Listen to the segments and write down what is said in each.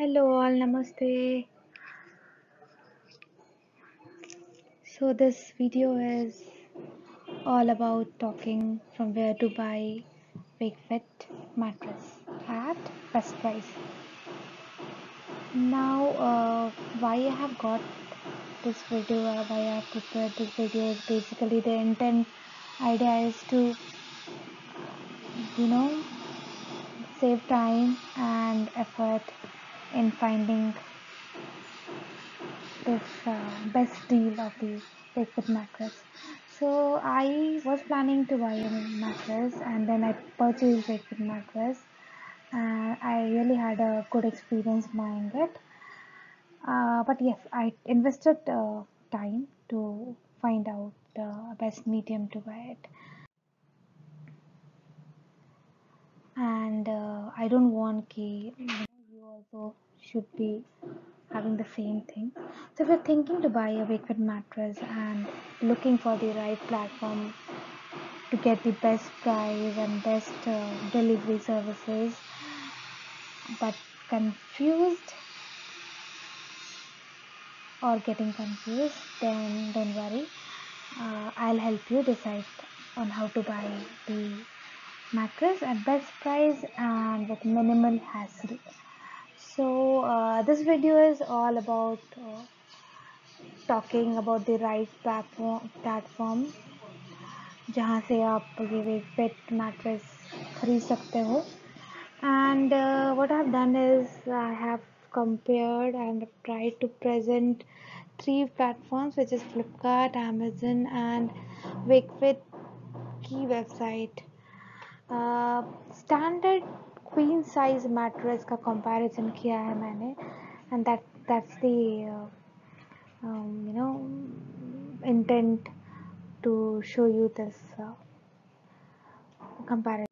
Hello all, namaste. So this video is all about talking from where to buy Wakefit mattress at best price. Now, why I have got this video, why I have prepared this video is basically the intent idea is to, you know, save time and effort in finding this best deal of the Wakefit mattress. So I was planning to buy a mattress and then I purchased Wakefit mattress and I really had a good experience buying it. But yes, I invested time to find out the best medium to buy it. And I don't want you also should be having the same thing. So if you're thinking to buy a Wakefit mattress and looking for the right platform to get the best price and best delivery services, but confused or getting confused, then don't worry. I'll help you decide on how to buy the mattress at best price and with minimal hassle. So this video is all about talking about the right platform जहाँ से आप ये पेट mattress खरीद सकते हो. And what I've done is I have compared and tried to present three platforms, which is Flipkart, Amazon, and Wakefit की website. Standard queen size mattress का comparison किया है मैंने, and that's the you know intent to show you this comparison.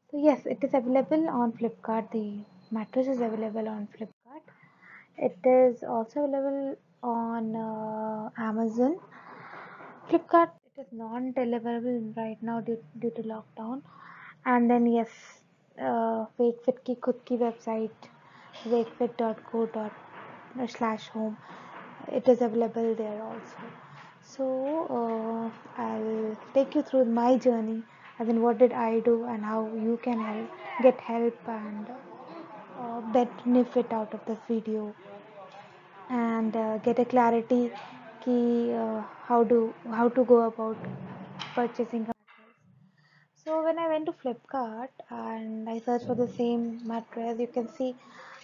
So yes, it is available on Flipkart. The mattress is available on Flipkart. It is also available on Amazon. Flipkart, it is non-deliverable right now due to lockdown. And then yes, Wakefit की खुद की website wakefit.co./home. It is available there also. So I'll take you through my journey, as in what did I do and how you can get help and benefit out of this video and get a clarity ki how to go about purchasing a mattress. So when I went to Flipkart and I searched for the same mattress, you can see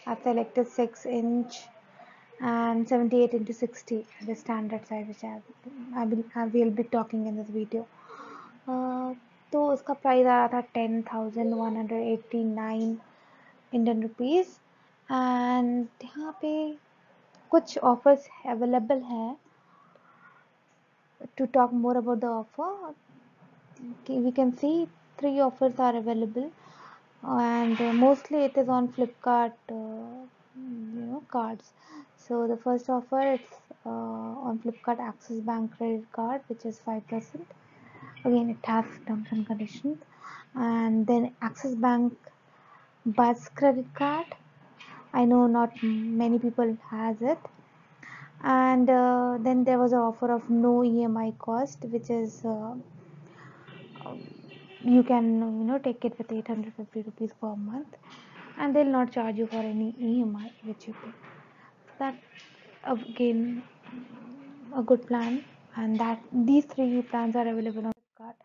I've selected 6-inch and 78 into 60, the standard size which I will be talking in this video. तो उसका price आ रहा था 10,189 Indian rupees and यहाँ पे कुछ offers available हैं. To talk more about the offer, we can see 3 offers are available and mostly it is on Flipkart cards. So the first offer is on Flipkart Axis Bank credit card, which is 5%. Again, it has terms and conditions. And then Axis Bank Buzz credit card. I know not many people has it. And then there was an offer of no EMI cost, which is you can take it with 850 rupees per month, and they'll not charge you for any EMI which you pay. So that again a good plan, and that these three plans are available on Flipkart.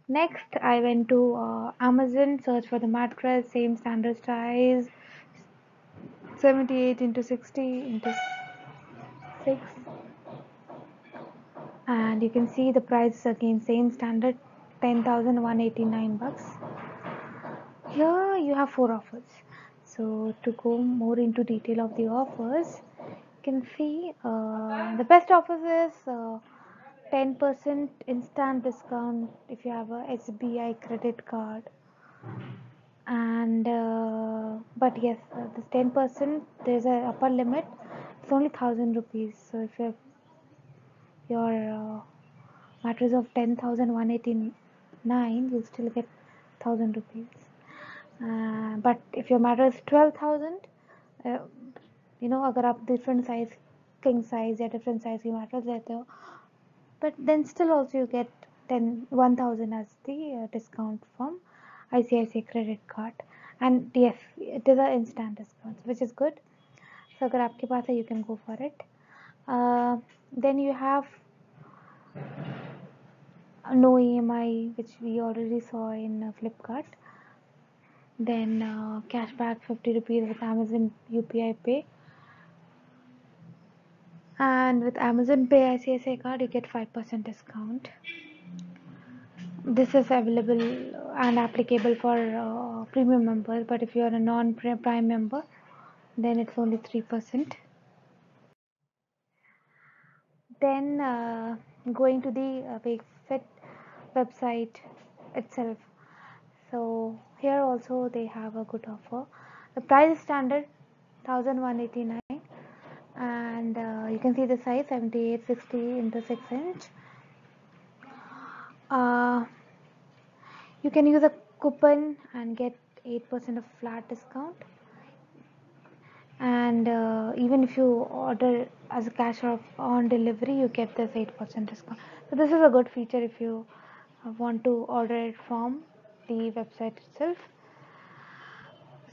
Next, I went to Amazon, search for the mattress, same standard size, 78 into 60 into 6, and you can see the price again same standard, 10,189 bucks. Here you have 4 offers. So to go more into detail of the offers, you can see the best offers is 10% instant discount if you have a SBI credit card. And but yes, this 10% there's a upper limit. It's only 1,000 rupees. So if you have your mattress of 10,189, you'll still get 1,000 rupees. But if your mattress is 12,000, अगर आप different size king size या different size की mattress लेते हो, but then still also you get 1000 as the discount from ICICI credit card, and yes, it is an instant discount, which is good. So agar aapke paas hai, you can go for it. Then you have no EMI, which we already saw in Flipkart. Then cashback 50 rupees with Amazon UPI Pay, and with Amazon Pay ICICI card you get 5% discount. This is available and applicable for premium members, but if you are a non-prime member, then it's only 3%. Then going to the Wakefit website itself. So here also they have a good offer. The price is standard 1189, and you can see the size 78/60 into 6 inch. Uh, you can use a coupon and get 8% of flat discount, and even if you order as a cash or on delivery, you get this 8% discount. So this is a good feature if you want to order it from the website itself.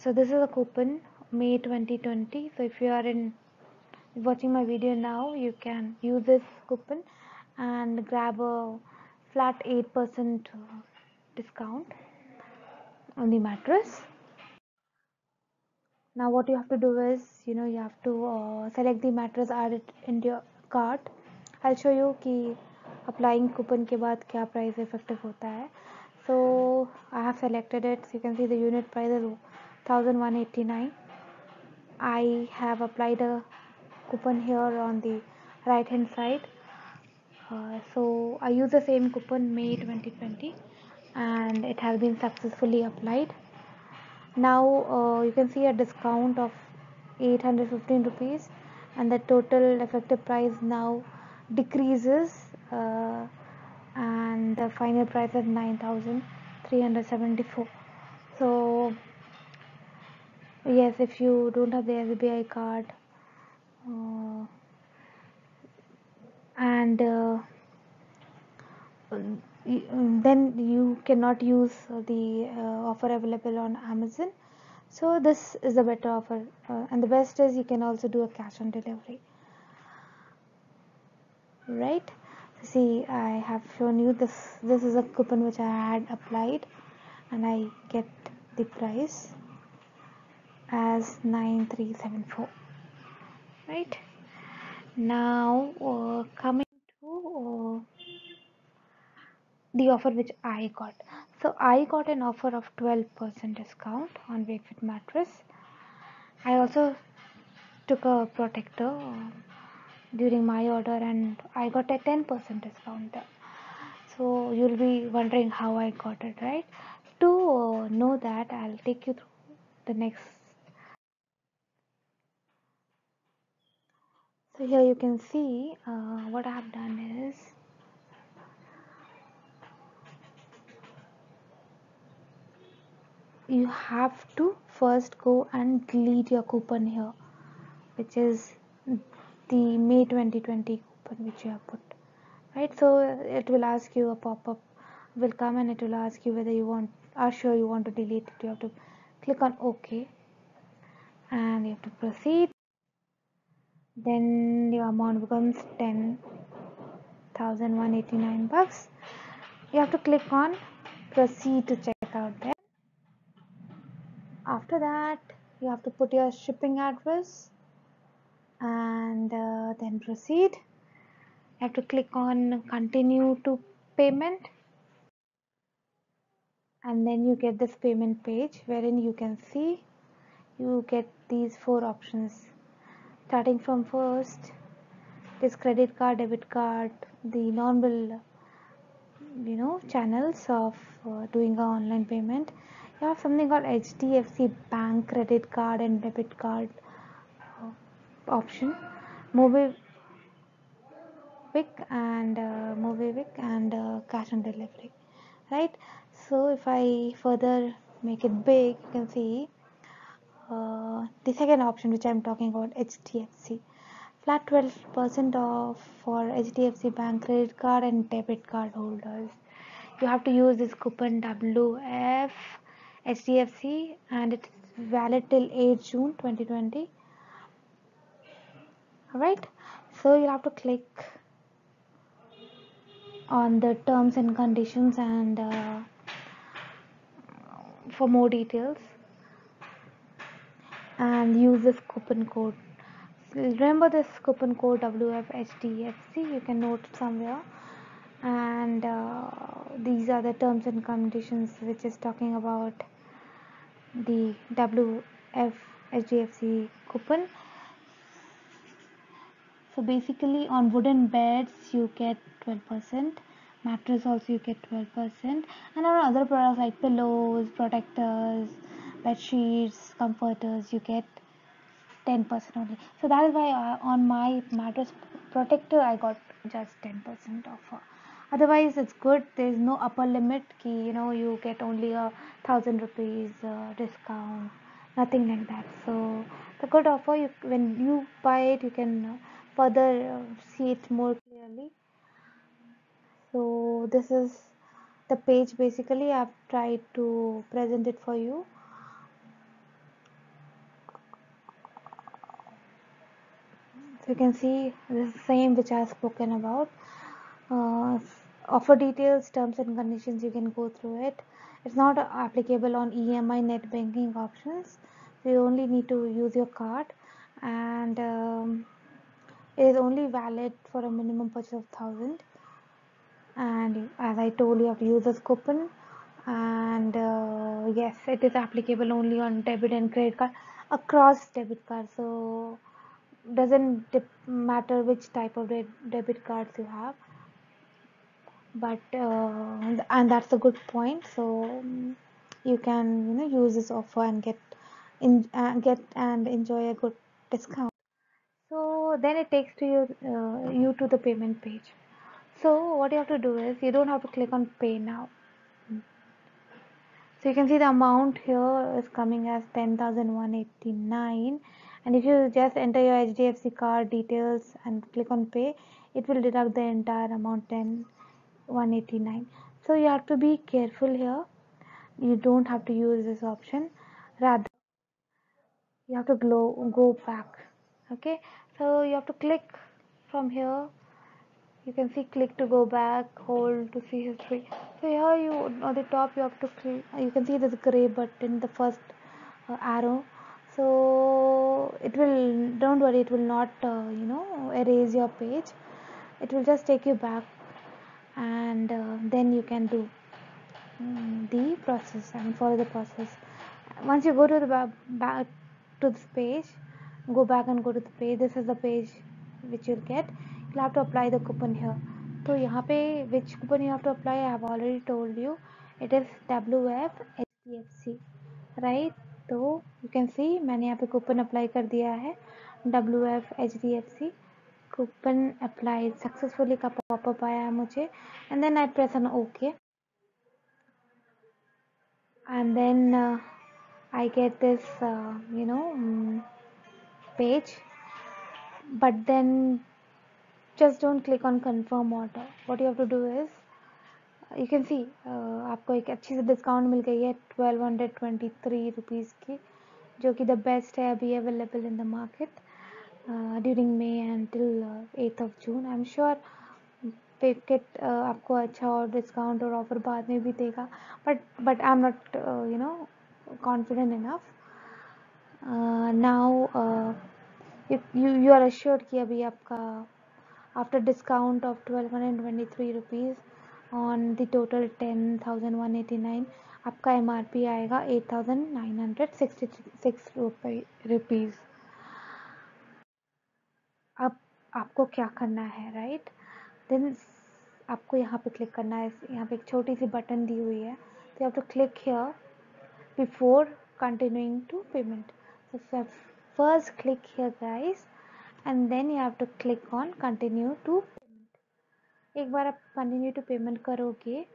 So this is a coupon May 2020. So if you are in watching my video now, you can use this coupon and grab a flat 8% discount on the mattress. Now what you have to do is, you have to select the mattress, add it into your cart. I'll show you कि applying coupon के बाद क्या price effective होता है. So I have selected it. So you can see the unit price is 1189. I have applied a coupon here on the right hand side. So I use the same coupon May 2020, and it has been successfully applied. Now you can see a discount of 815 rupees, and the total effective price now decreases, and the final price is 9374. So yes, if you don't have the SBI card, and then you cannot use the offer available on Amazon. So this is a better offer, and the best is you can also do a cash on delivery, right? See, I have shown you this. This is a coupon which I had applied, and I get the price as 9374. Right now, coming to the offer which I got. So I got an offer of 12% discount on Wakefit mattress. I also took a protector during my order, and I got a 10% discount there. So you'll be wondering how I got it, right? To know that, I'll take you through the next. So here you can see what I have done is, you have to first go and delete your coupon here, which is the May 2020 coupon which you have put, right? So it will ask you, a pop-up will come, and it will ask you whether you are sure you want to delete it. You have to click on OK, and you have to proceed. Then your amount becomes 10,189 bucks. You have to click on proceed to check out there. After that, you have to put your shipping address, and then proceed. You have to click on continue to payment, and then you get this payment page wherein you can see you get these 4 options. Starting from first, this credit card, debit card, the normal channels of doing an online payment. You have something called HDFC Bank credit card and debit card option, MobiKwik and cash on delivery, right? So if I further make it big, you can see The second option which I'm talking about, HDFC. Flat 12% off for HDFC Bank credit card and debit card holders. You have to use this coupon WF HDFC and it's valid till 8 June 2020. Alright, so you have to click on the terms and conditions and for more details and use this coupon code. Remember this coupon code WFHDFC, you can note it somewhere, and these are the terms and conditions which is talking about the WFHDFC coupon. So basically on wooden beds you get 12%, mattress also you get 12%, and on other products like pillows, protectors, bed sheets, comforters you get 10% only. So that is why on my mattress protector I got just 10% offer. Otherwise it's good, there is no upper limit ki, you get only ₹1,000 discount, nothing like that. So the good offer, when you buy it you can further see it more clearly. So this is the page. Basically I've tried to present it for you. So you can see this is the same which I have spoken about. Offer details, terms and conditions, you can go through it. It's not applicable on EMI net banking options, so you only need to use your card, and it is only valid for a minimum purchase of 1,000, and as I told you have to use this coupon, and yes, it is applicable only on debit and credit card, across debit card. So doesn't matter which type of debit cards you have, but and that's a good point. So you can use this offer and get and enjoy a good discount. So then it takes to you to the payment page. So what you have to do is, you don't have to click on pay now. So you can see the amount here is coming as 10,189, and if you just enter your HDFC card details and click on pay, it will deduct the entire amount 10,189. So you have to be careful here. You don't have to use this option. Rather, you have to go back. Okay, so you have to click from here. You can see click to go back, hold to see history. So here you on the top you have to click. You can see this gray button, the first arrow. So it will, don't worry, it will not erase your page. It will just take you back, and then you can do the process and follow the process. Once you go to the back to this page, go back and go to the page. This is the page which you'll get. You'll have to apply the coupon here. So यहाँ पे which coupon you have to apply, I have already told you. It is WFHDFC, right? तो you can see मैंने यहाँ पे coupon apply कर दिया है, WFHDFC coupon applied successfully का pop-up आया है मुझे, and then I press on OK, and then I get this page, but then just don't click on confirm order. What you have to do is, you can see आपको एक अच्छी सी discount मिल गई है 1,223 rupees की, जो कि the best है अभी available in the market during may and till 8th of June. I am sure packet आपको अच्छा और डिस्काउंट और ऑफर बाद में भी देगा, but I am not confident enough. Now you are assured कि अभी आपका after discount of 1,223 rupees on the total 10,189 आपका MRP आएगा 8,966 रुपीज़. अब आपको क्या करना है, राइट? देन आपको यहाँ पे क्लिक करना है. यहाँ पे एक छोटी सी बटन दी हुई है, तो you have to click here before continuing to payment. So first click here guys, and then you have to click on continue to payment. एक बार आप continue to payment करोगे,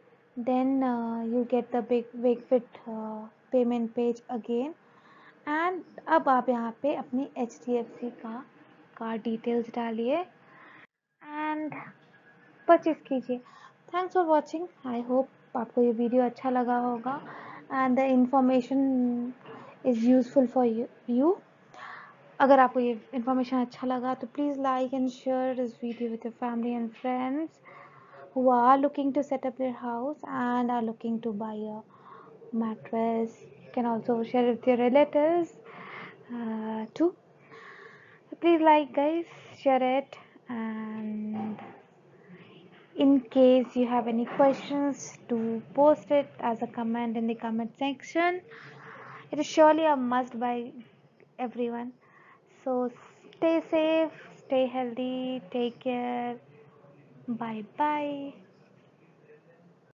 then you get the big fit payment page again, and अब आप यहाँ पे अपनी HDFC का card details डालिए एंड परचेज कीजिए। Thanks for watching. I hope आपको ये वीडियो अच्छा लगा होगा and the information is useful for you. अगर आपको ये इन्फॉर्मेशन अच्छा लगा तो please like and share this video with your family and friends who are looking to set up their house and are looking to buy a mattress. You can also share it with your relatives too. So please like, guys, share it, and in case you have any questions, do post it as a comment in the comment section. It is surely a must by everyone. So stay safe, stay healthy, take care. Bye bye.